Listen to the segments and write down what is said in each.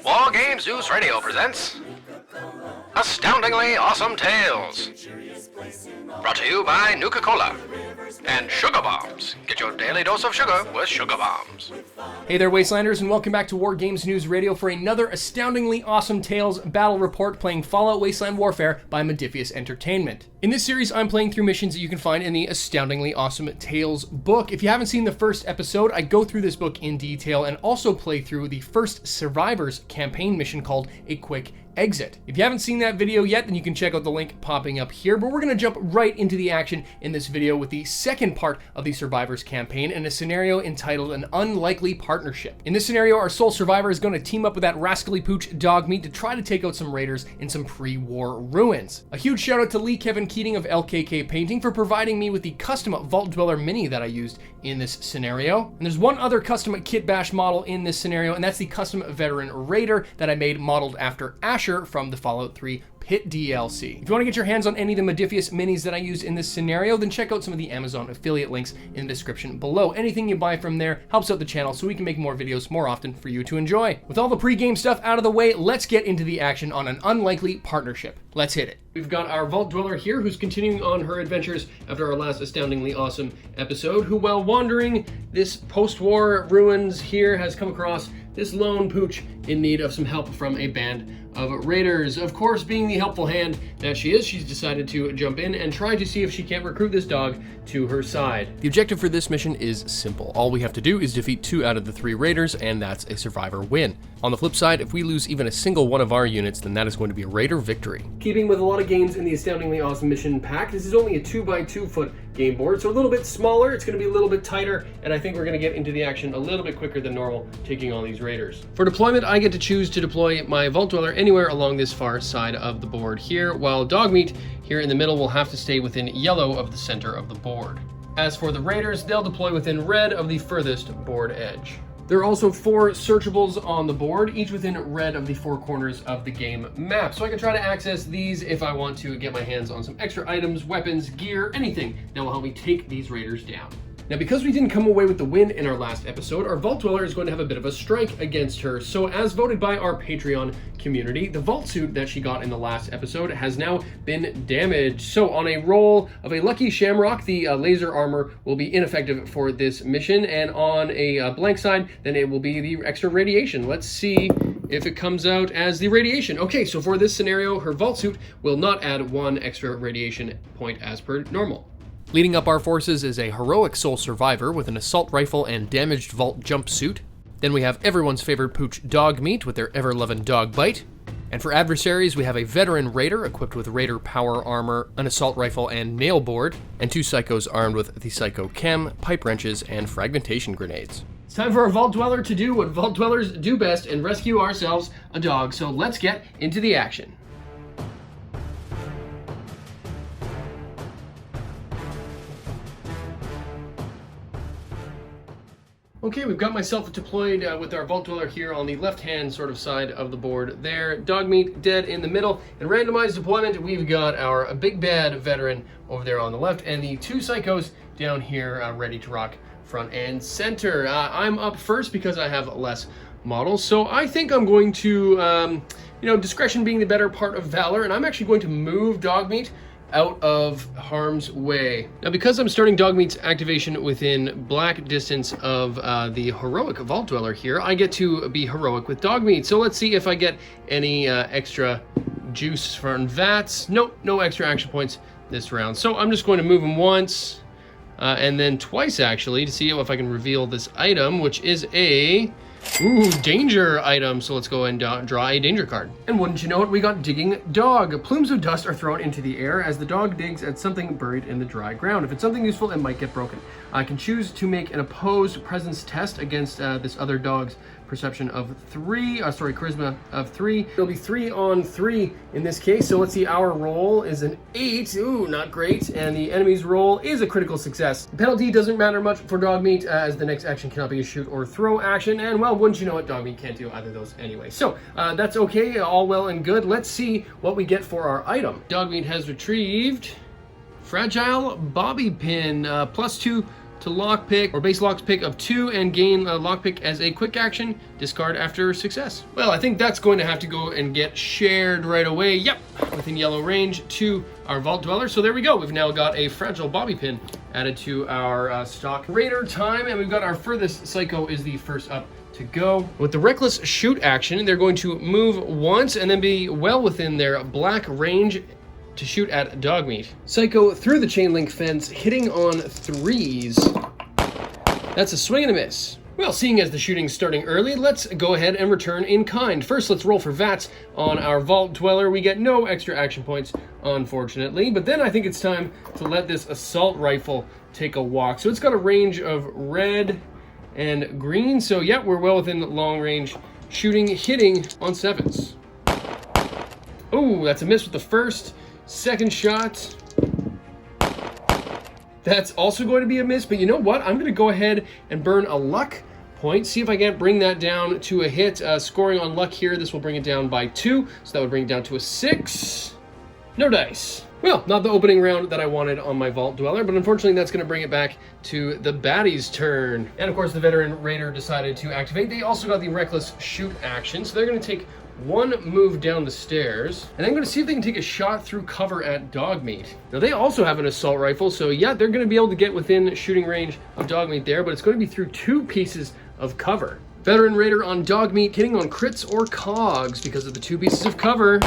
War Games News Radio presents Astoundingly Awesome Tales. Brought to you by Nuka-Cola and Sugar Bombs. Get your daily dose of sugar with Sugar Bombs. Hey there, Wastelanders, and welcome back to War Games News Radio for another Astoundingly Awesome Tales battle report playing Fallout Wasteland Warfare by Modiphius Entertainment. In this series, I'm playing through missions that you can find in the Astoundingly Awesome Tales book. If you haven't seen the first episode, I go through this book in detail and also play through the first Survivors campaign mission called A Quick Exit. If you haven't seen that video yet, then you can check out the link popping up here, but we're going to jump right into the action in this video with the second part of the Survivors campaign in a scenario entitled An Unlikely Partnership. In this scenario, our sole survivor is going to team up with that rascally pooch Dogmeat to try to take out some raiders in some pre-war ruins. A huge shout out to Lee Kevin Keating of LKK Painting for providing me with the custom Vault Dweller Mini that I used in this scenario. And there's one other custom Kit Bash model in this scenario, and that's the custom Veteran Raider that I made modeled after Asher from the Fallout 3 Pit DLC. If you want to get your hands on any of the Modiphius minis that I used in this scenario, then check out some of the Amazon affiliate links in the description below. Anything you buy from there helps out the channel so we can make more videos more often for you to enjoy. With all the pre-game stuff out of the way, let's get into the action on An Unlikely Partnership. Let's hit it. We've got our Vault Dweller here who's continuing on her adventures after our last Astoundingly Awesome episode, who while wandering this post-war ruins here has come across this lone pooch in need of some help from a band of raiders. Of course, being the helpful hand that she is, she's decided to jump in and try to see if she can't recruit this dog to her side. The objective for this mission is simple. All we have to do is defeat 2 out of the 3 raiders, and that's a survivor win. On the flip side, if we lose even a single one of our units, then that is going to be a raider victory. Keeping with a lot of games in the Astoundingly Awesome mission pack, this is only a 2x2 foot game board, so a little bit smaller, it's going to be a little bit tighter, and I think we're going to get into the action a little bit quicker than normal, taking on these raiders. For deployment, I get to choose to deploy my Vault Dweller anywhere along this far side of the board here, while Dogmeat here in the middle will have to stay within yellow of the center of the board. As for the raiders, they'll deploy within red of the furthest board edge. There are also 4 searchables on the board, each within red of the 4 corners of the game map. So I can try to access these if I want to get my hands on some extra items, weapons, gear, anything that will help me take these raiders down. Now, because we didn't come away with the win in our last episode, our Vault Dweller is going to have a bit of a strike against her. So as voted by our Patreon community, the Vault suit that she got in the last episode has now been damaged. So on a roll of a lucky shamrock, the laser armor will be ineffective for this mission. And on a blank side, then it will be the extra radiation. Let's see if it comes out as the radiation. Okay, so for this scenario, her Vault suit will not add 1 extra radiation point as per normal. Leading up our forces is a heroic sole survivor with an assault rifle and damaged vault jumpsuit. Then we have everyone's favorite pooch Dogmeat with their ever-loving dog bite. And for adversaries, we have a veteran raider equipped with raider power armor, an assault rifle and nail board, and 2 psychos armed with the psycho chem, pipe wrenches, and fragmentation grenades. It's time for our Vault Dweller to do what Vault Dwellers do best and rescue ourselves a dog, so let's get into the action. Okay, we've got myself deployed with our Vault Dweller here on the left-hand sort of side of the board there. Dogmeat dead in the middle. In randomized deployment, we've got our big bad veteran over there on the left and the 2 psychos down here ready to rock front and center. I'm up first because I have less models, so I think I'm going to, discretion being the better part of valor, and I'm actually going to move Dogmeat out of harm's way. Now, because I'm starting Dogmeat's activation within black distance of the heroic Vault Dweller here, I get to be heroic with Dogmeat. So let's see if I get any extra juice from VATS. Nope, no extra action points this round. So I'm just going to move him once and then twice actually to see if I can reveal this item, which is a danger item. So let's go and draw a danger card. And wouldn't you know it, we got Digging Dog. Plumes of dust are thrown into the air as the dog digs at something buried in the dry ground. If it's something useful, it might get broken. I can choose to make an opposed presence test against this other dog's perception of 3, charisma of 3. It'll be 3 on 3 in this case. So let's see, our roll is an 8. Ooh, not great. And the enemy's roll is a critical success. The penalty doesn't matter much for Dogmeat as the next action cannot be a shoot or throw action. And well, wouldn't you know it, Dogmeat can't do either of those anyway. So that's okay, all well and good. Let's see what we get for our item. Dogmeat has retrieved Fragile Bobby Pin, +2 to lockpick, or base lockpick of 2, and gain a lockpick as a quick action. Discard after success. Well, I think that's going to have to go and get shared right away. Yep, within yellow range to our Vault Dweller. So there we go. We've now got a fragile bobby pin added to our stock. Raider time, and we've got our furthest Psycho is the first up to go. With the Reckless Shoot action, they're going to move once and then be well within their black range to shoot at Dogmeat. Psycho through the chain link fence, hitting on 3s. That's a swing and a miss. Well, seeing as the shooting's starting early, let's go ahead and return in kind. First, let's roll for VATS on our Vault Dweller. We get no extra action points, unfortunately, but then I think it's time to let this assault rifle take a walk. So it's got a range of red and green, so yeah, we're well within long range shooting, hitting on 7s. Oh, that's a miss with the first. Second shot, that's also going to be a miss, but you know what? I'm going to go ahead and burn a luck point, see if I can't bring that down to a hit. Scoring on luck here, this will bring it down by 2, so that would bring it down to a 6. No dice. Well, not the opening round that I wanted on my Vault Dweller, but unfortunately that's going to bring it back to the baddie's turn. And of course the Veteran Raider decided to activate. They also got the Reckless Shoot action, so they're going to take one move down the stairs, and I'm going to see if they can take a shot through cover at Dogmeat. Now they also have an assault rifle, so yeah, they're going to be able to get within shooting range of Dogmeat there, but it's going to be through 2 pieces of cover. Veteran Raider on Dogmeat, hitting on crits or cogs because of the 2 pieces of cover.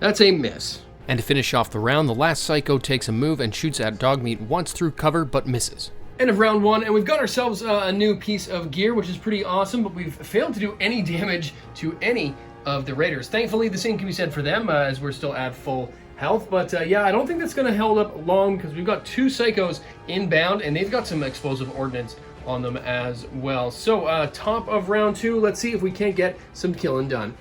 That's a miss. And to finish off the round, the last Psycho takes a move and shoots at Dogmeat once through cover, but misses. End of round 1, and we've got ourselves a new piece of gear, which is pretty awesome, but we've failed to do any damage to any of the Raiders. Thankfully, the same can be said for them, as we're still at full health, but yeah, I don't think that's going to hold up long, because we've got 2 Psychos inbound, and they've got some explosive ordnance on them as well. So, top of round 2, let's see if we can't get some killing done.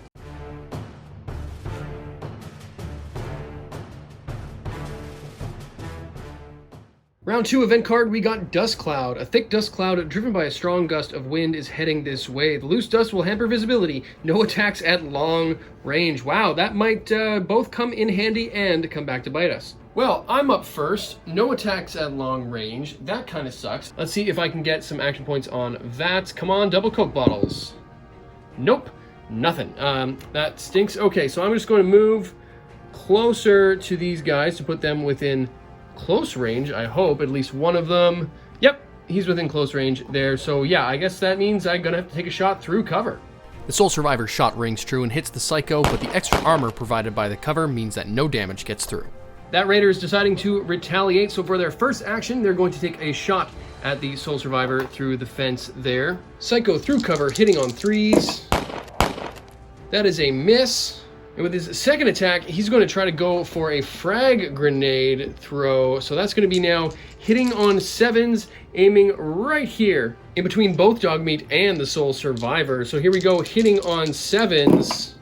Round 2 event card, we got Dust Cloud. A thick dust cloud driven by a strong gust of wind is heading this way. The loose dust will hamper visibility. No attacks at long range. Wow, that might both come in handy and come back to bite us. Well, I'm up first. No attacks at long range. That kind of sucks. Let's see if I can get some action points on VATS. Come on, double Coke bottles. Nope, nothing. That stinks. Okay, so I'm just going to move closer to these guys to put them within close range, I hope. At least one of them. Yep, he's within close range there. So yeah, I guess that means I'm gonna have to take a shot through cover. The Sole Survivor shot rings true and hits the Psycho, but the extra armor provided by the cover means that no damage gets through. That Raider is deciding to retaliate, so for their first action, they're going to take a shot at the Sole Survivor through the fence there. Psycho through cover, hitting on 3s. That is a miss. And with his second attack, he's going to try to go for a frag grenade throw. So that's going to be now hitting on 7s, aiming right here in between both Dogmeat and the Sole Survivor. So here we go, hitting on 7s.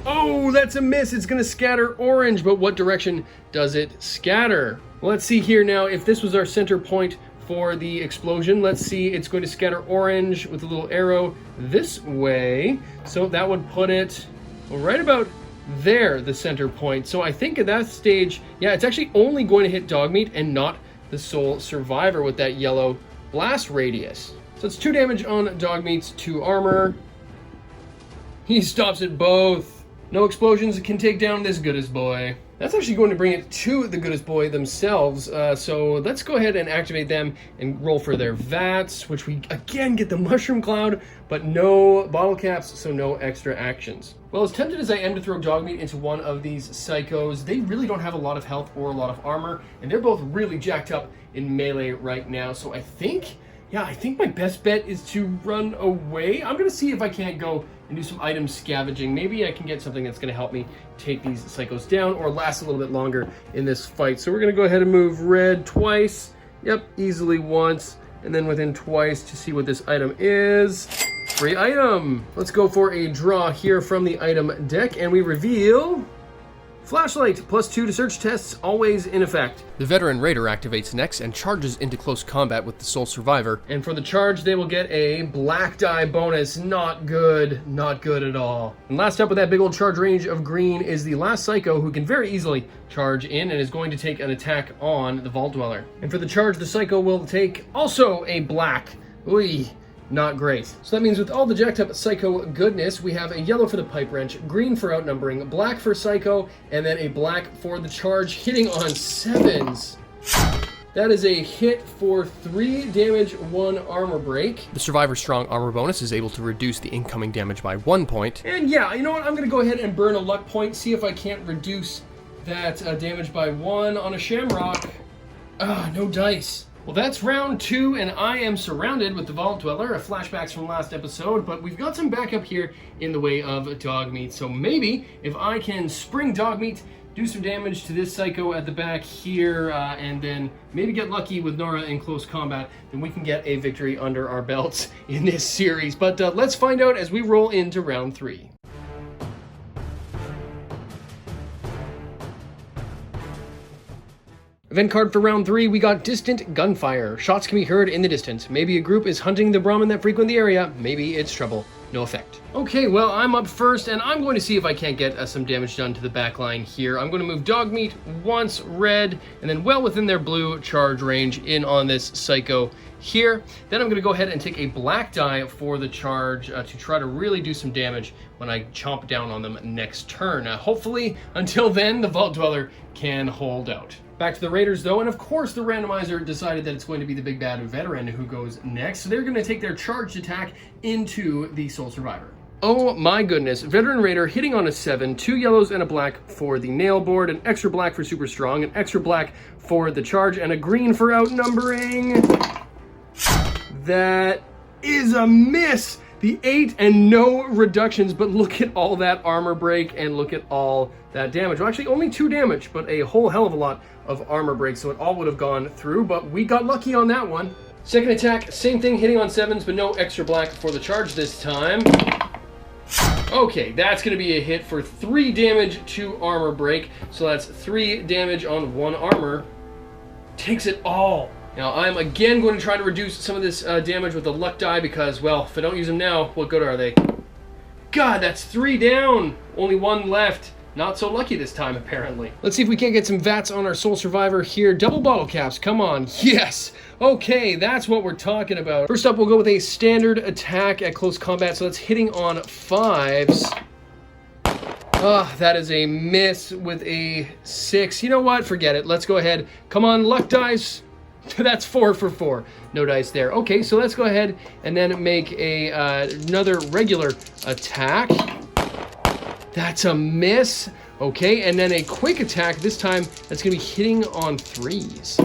Oh, that's a miss. It's going to scatter orange, but what direction does it scatter? Well, let's see here now. If this was our center point for the explosion, let's see, it's going to scatter orange with a little arrow this way. So that would put it right about there, the center point. So I think at that stage, yeah, it's actually only going to hit Dogmeat and not the Sole Survivor with that yellow blast radius. So it's 2 damage on Dogmeat's 2 armor. He stops it both. No explosions can take down this goodest boy. That's actually going to bring it to the goodest boy themselves. So let's go ahead and activate them and roll for their VATS, which we again get the Mushroom Cloud, but no bottle caps, so no extra actions. Well, as tempted as I am to throw Dogmeat into one of these Psychos, they really don't have a lot of health or a lot of armor, and they're both really jacked up in melee right now. So I think my best bet is to run away. I'm going to see if I can't go and do some item scavenging. Maybe I can get something that's going to help me take these Psychos down or last a little bit longer in this fight. So we're going to go ahead and move red twice. Yep, easily once, and then within twice to see what this item is. Free item. Let's go for a draw here from the item deck, and we reveal Flashlight, +2 to search tests, always in effect. The Veteran Raider activates next and charges into close combat with the Sole Survivor. And for the charge, they will get a black die bonus. Not good. Not good at all. And last up with that big old charge range of green is the last Psycho, who can very easily charge in and is going to take an attack on the Vault Dweller. And for the charge, the Psycho will take also a black. Ooh. Not great. So that means with all the jacked up Psycho goodness, we have a yellow for the pipe wrench, green for outnumbering, black for Psycho, and then a black for the charge, hitting on 7s. That is a hit for 3 damage, 1 armor break. The Survivor's strong armor bonus is able to reduce the incoming damage by 1 point. And yeah, you know what? I'm going to go ahead and burn a luck point, see if I can't reduce that damage by 1 on a Shamrock. No dice. Well, that's round 2, and I am surrounded with the Vault Dweller, flashbacks from last episode, but we've got some backup here in the way of Dogmeat. So maybe if I can spring Dogmeat, do some damage to this Psycho at the back here, and then maybe get lucky with Nora in close combat, then we can get a victory under our belts in this series. But let's find out as we roll into round 3. Event card for round 3, we got Distant Gunfire. Shots can be heard in the distance. Maybe a group is hunting the Brahmin that frequent the area. Maybe it's trouble. No effect. Okay, well, I'm up first, and I'm going to see if I can't get some damage done to the back line here. I'm going to move Dogmeat once, red, and then well within their blue charge range in on this Psycho here. Then I'm going to go ahead and take a black die for the charge to try to really do some damage when I chomp down on them next turn. Hopefully, until then, the Vault Dweller can hold out. Back to the Raiders, though, and of course the randomizer decided that it's going to be the big bad Veteran who goes next, so they're going to take their charged attack into the Sole Survivor. Oh my goodness, Veteran Raider hitting on a 7, 2 yellows and a black for the nail board, an extra black for super strong, an extra black for the charge, and a green for outnumbering. That is a miss! The 8 and no reductions, but look at all that armor break and look at all that damage. Well, actually only 2 damage, but a whole hell of a lot of armor break, so it all would have gone through, but we got lucky on that one. Second attack, same thing, hitting on 7s, but no extra black for the charge this time. Okay, that's going to be a hit for 3 damage, 2 armor break, so that's 3 damage on 1 armor. Takes it all. Now, I'm again going to try to reduce some of this damage with the luck die because, well, if I don't use them now, what good are they? God, that's 3 down! Only 1 left. Not so lucky this time, apparently. Let's see if we can't get some VATs on our Sole Survivor here. Double bottle caps, come on. Yes! Okay, that's what we're talking about. First up, we'll go with a standard attack at close combat, so that's hitting on 5s. That is a miss with a 6. You know what? Forget it. Let's go ahead. Come on, luck dice. That's 4 for 4. No dice there. Okay, so let's go ahead and then make another regular attack. That's a miss. Okay, and then a quick attack. This time, that's going to be hitting on 3s.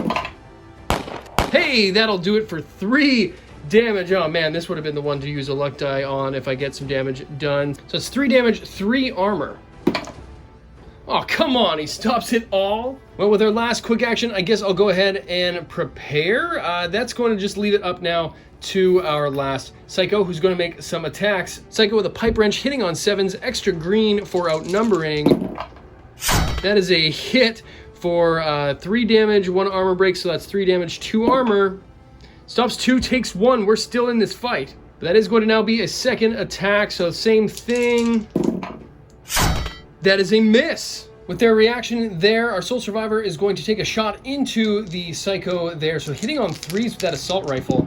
Hey, that'll do it for 3 damage. Oh man, this would have been the one to use a luck die on if I get some damage done. So it's 3 damage, 3 armor. Oh, come on, he stops it all? Well, with our last quick action, I guess I'll go ahead and prepare. That's going to just leave it up now to our last Psycho, who's going to make some attacks. Psycho with a pipe wrench, hitting on 7s, extra green for outnumbering. That is a hit for 3 damage, 1 armor break, so that's 3 damage, 2 armor. Stops 2, takes 1. We're still in this fight. But that is going to now be a second attack, so same thing. That is a miss. With their reaction there, our Sole Survivor is going to take a shot into the Psycho there. So hitting on 3s with that assault rifle,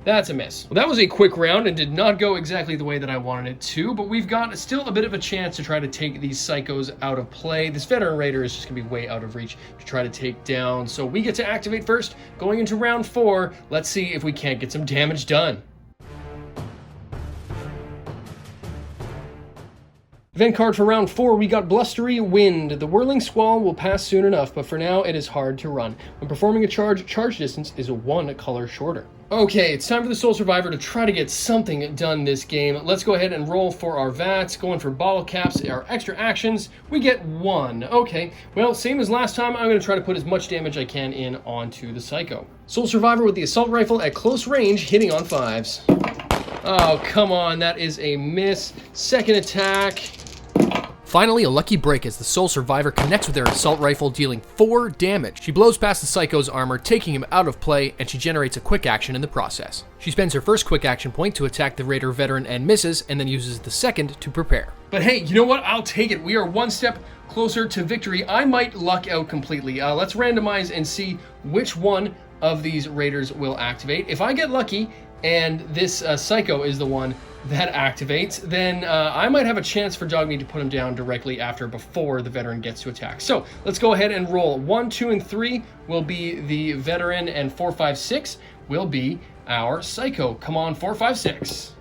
that's a miss. Well, that was a quick round and did not go exactly the way that I wanted it to, but we've got still a bit of a chance to try to take these Psychos out of play. This Veteran Raider is just going to be way out of reach to try to take down. So we get to activate first. Going into round 4, let's see if we can't get some damage done. Event card for round 4, we got Blustery Wind. The whirling squall will pass soon enough, but for now it is hard to run. When performing a charge distance is 1 color shorter. Okay, it's time for the Sole Survivor to try to get something done this game. Let's go ahead and roll for our VATs, going for bottle caps, our extra actions. We get 1. Okay, well, same as last time, I'm going to try to put as much damage I can in onto the Psycho. Sole Survivor with the assault rifle at close range, hitting on 5s. Oh, come on, that is a miss. Second attack. Finally, a lucky break as the sole survivor connects with her assault rifle, dealing 4 damage. She blows past the Psycho's armor, taking him out of play, and she generates a quick action in the process. She spends her first quick action point to attack the Raider veteran and misses, and then uses the second to prepare. But hey, you know what? I'll take it. We are one step closer to victory. I might luck out completely. Let's randomize and see which one of these Raiders will activate. If I get lucky and this Psycho is the one that activates, then I might have a chance for Dogmeat to put him down directly before the veteran gets to attack. So let's go ahead and roll. 1, 2, and 3 will be the veteran, and 4, 5, 6 will be our Psycho. Come on, 4, 5, 6.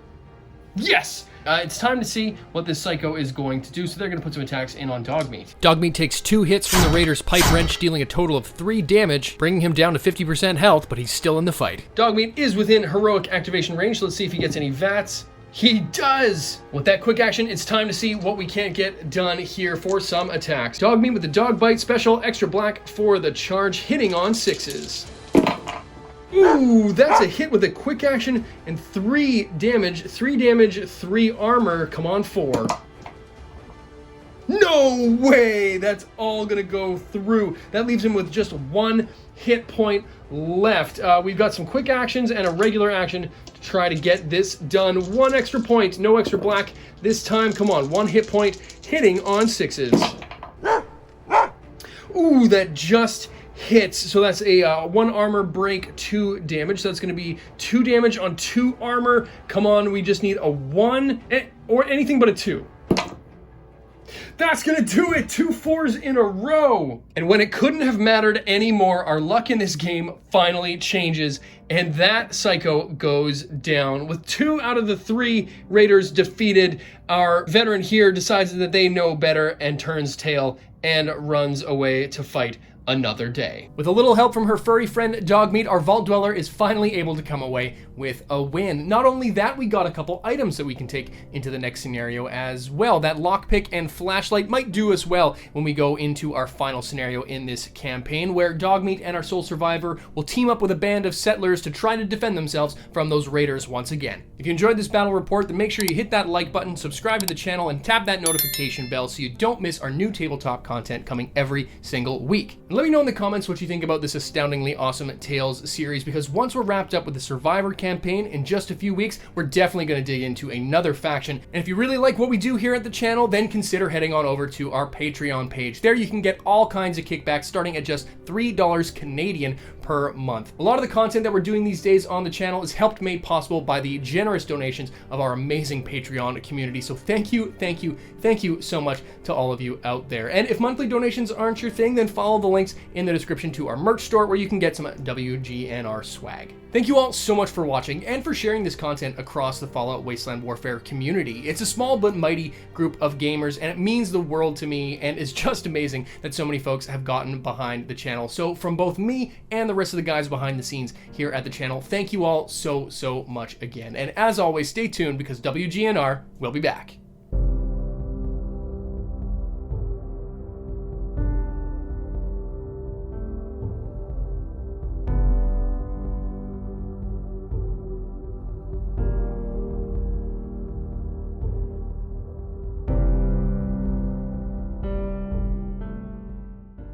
Yes! It's time to see what this Psycho is going to do, so they're going to put some attacks in on Dogmeat. Dogmeat takes 2 hits from the Raider's pipe wrench, dealing a total of 3 damage, bringing him down to 50% health, but he's still in the fight. Dogmeat is within heroic activation range, so let's see if he gets any VATS. He does! With that quick action, it's time to see what we can't get done here for some attacks. Dogmeat with the Dog Bite special, extra black for the charge, hitting on 6s. Ooh, that's a hit with a quick action and 3 damage. 3 damage, 3 armor. Come on, 4. No way! That's all gonna go through. That leaves him with just 1 hit point left. We've got some quick actions and a regular action to try to get this done. 1 extra point, no extra black this time. Come on, 1 hit point, hitting on 6s. Ooh, that just hits. So that's a 1 armor break, 2 damage. So that's going to be 2 damage on 2 armor. Come on, we just need a 1 or anything but a 2. That's gonna do it! 2 4s in a row! And when it couldn't have mattered anymore, our luck in this game finally changes, and that Psycho goes down. With 2 out of the 3 Raiders defeated, our veteran here decides that they know better and turns tail and runs away to fight another day. With a little help from her furry friend Dogmeat, our Vault Dweller is finally able to come away with a win. Not only that, we got a couple items that we can take into the next scenario as well. That lockpick and flashlight might do us well when we go into our final scenario in this campaign, where Dogmeat and our sole survivor will team up with a band of settlers to try to defend themselves from those raiders once again. If you enjoyed this battle report, then make sure you hit that like button, subscribe to the channel, and tap that notification bell so you don't miss our new tabletop content coming every single week. And let me know in the comments what you think about this Astoundingly Awesome Tales series, because once we're wrapped up with the Survivor campaign in just a few weeks, we're definitely going to dig into another faction. And if you really like what we do here at the channel, then consider heading on over to our Patreon page. There you can get all kinds of kickbacks starting at just $3 Canadian per month. A lot of the content that we're doing these days on the channel is helped made possible by the generous donations of our amazing Patreon community. So thank you so much to all of you out there. And if monthly donations aren't your thing, then follow the links in the description to our merch store, where you can get some WGNR swag. Thank you all so much for watching and for sharing this content across the Fallout Wasteland Warfare community. It's a small but mighty group of gamers, and it means the world to me, and it's just amazing that so many folks have gotten behind the channel. So from both me and the rest of the guys behind the scenes here at the channel, thank you all so much again. And as always, stay tuned, because WGNR will be back.